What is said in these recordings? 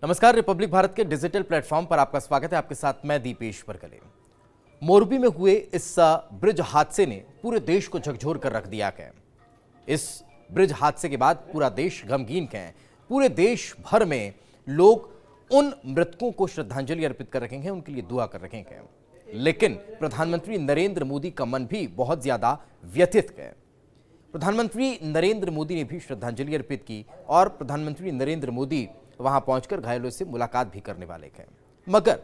नमस्कार। रिपब्लिक भारत के digital platform पर आपका स्वागत है। आपके साथ मैं दीपेश परकले। मोरबी में हुए इस ब्रिज हादसे ने पूरे देश को झकझोर कर रख दिया है। इस ब्रिज हादसे के बाद पूरा देश गमगीन है। पूरे देश भर में लोग उन मृतकों को श्रद्धांजलि अर्पित कर रहे हैं, उनके लिए दुआ कर रहे हैं। लेकिन प्रधानमंत्री नरेंद्र मोदी का मन भी बहुत ज्यादा व्यथित है। प्रधानमंत्री नरेंद्र मोदी ने भी श्रद्धांजलि अर्पित की और प्रधानमंत्री नरेंद्र मोदी वहां पहुंचकर घायलों से मुलाकात भी करने वाले हैं। मगर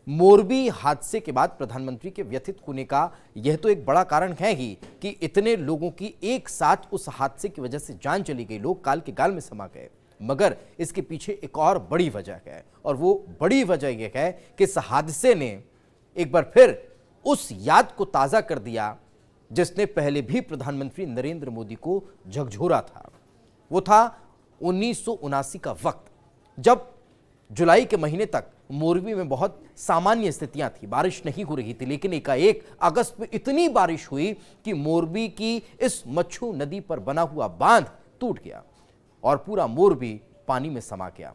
मोरबी हादसे के बाद प्रधानमंत्री के व्यथित होने का यह तो एक बड़ा कारण है ही कि इतने लोगों की एक साथ उस हादसे की वजह से जान चली गई, लोग काल के गाल में समा गए। मगर इसके पीछे एक और बड़ी वजह है और वो बड़ी वजह यह है कि इस हादसे ने एक बार फिर उस याद को ताजा कर दिया जिसने पहले भी प्रधानमंत्री नरेंद्र मोदी को झकझोरा था। वो था 1979 का वक्त, जब जुलाई के महीने तक मोरबी में बहुत सामान्य स्थितियां थी, बारिश नहीं हो रही थी। लेकिन एकाएक अगस्त में इतनी बारिश हुई कि मोरबी की इस मच्छू नदी पर बना हुआ बांध टूट गया और पूरा मोरबी पानी में समा गया।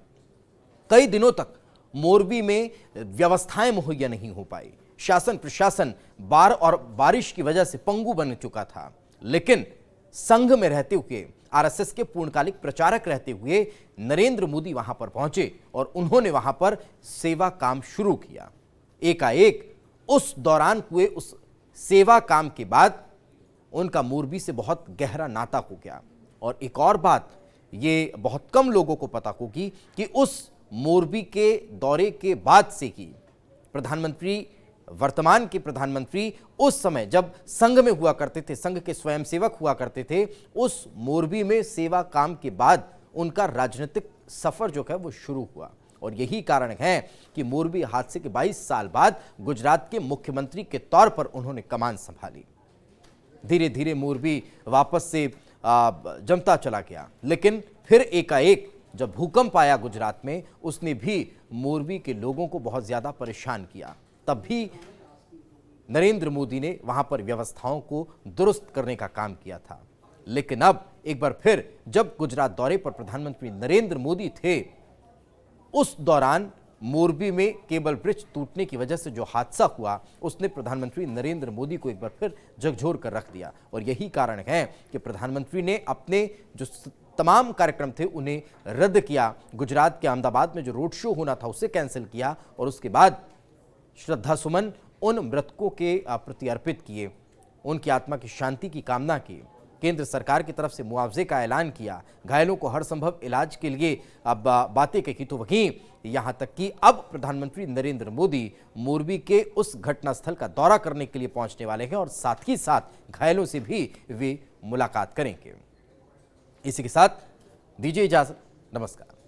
कई दिनों तक मोरबी में व्यवस्थाएं मुहैया नहीं हो पाई। शासन प्रशासन बाढ़ और बारिश की वजह से पंगु बन चुका था। लेकिन संघ में रहते हुए, आरएसएस के पूर्णकालिक प्रचारक रहते हुए नरेंद्र मोदी वहां पर पहुंचे और उन्होंने वहां पर सेवा काम शुरू किया। एकाएक उस दौरान हुए उस सेवा काम के बाद उनका मोरबी से बहुत गहरा नाता हो गया। और एक और बात ये बहुत कम लोगों को पता होगी कि उस मोरबी के दौरे के बाद से ही प्रधानमंत्री, वर्तमान के प्रधानमंत्री, उस समय जब संघ में हुआ करते थे, संघ के स्वयंसेवक हुआ करते थे, उस मोरबी में सेवा काम के बाद उनका राजनीतिक सफर जो है वो शुरू हुआ। और यही कारण है कि मोरबी हादसे के 22 साल बाद गुजरात के मुख्यमंत्री के तौर पर उन्होंने कमान संभाली। धीरे धीरे मोरबी वापस से जमता चला गया। लेकिन फिर एकाएक जब भूकंप आया गुजरात में, उसने भी मोरबी के लोगों को बहुत ज्यादा परेशान किया। तब भी नरेंद्र मोदी ने वहां पर व्यवस्थाओं को दुरुस्त करने का काम किया था। लेकिन अब एक बार फिर जब गुजरात दौरे पर प्रधानमंत्री नरेंद्र मोदी थे, उस दौरान मोरबी में केबल ब्रिज टूटने की वजह से जो हादसा हुआ, उसने प्रधानमंत्री नरेंद्र मोदी को एक बार फिर झकझोर कर रख दिया। और यही कारण है कि प्रधानमंत्री ने अपने जो तमाम कार्यक्रम थे उन्हें रद्द किया। गुजरात के अहमदाबाद में जो रोड शो होना था उसे कैंसिल किया और उसके बाद श्रद्धा सुमन उन मृतकों के प्रति अर्पित किए, उनकी आत्मा की शांति की कामना की। केंद्र सरकार की तरफ से मुआवजे का ऐलान किया, घायलों को हर संभव इलाज के लिए अब बातें कही। तो वहीं यहां तक कि अब प्रधानमंत्री नरेंद्र मोदी मोरबी के उस घटनास्थल का दौरा करने के लिए पहुंचने वाले हैं और साथ ही साथ घायलों से भी वे मुलाकात करेंगे। इसी के साथ दीजिए इजाजत। नमस्कार।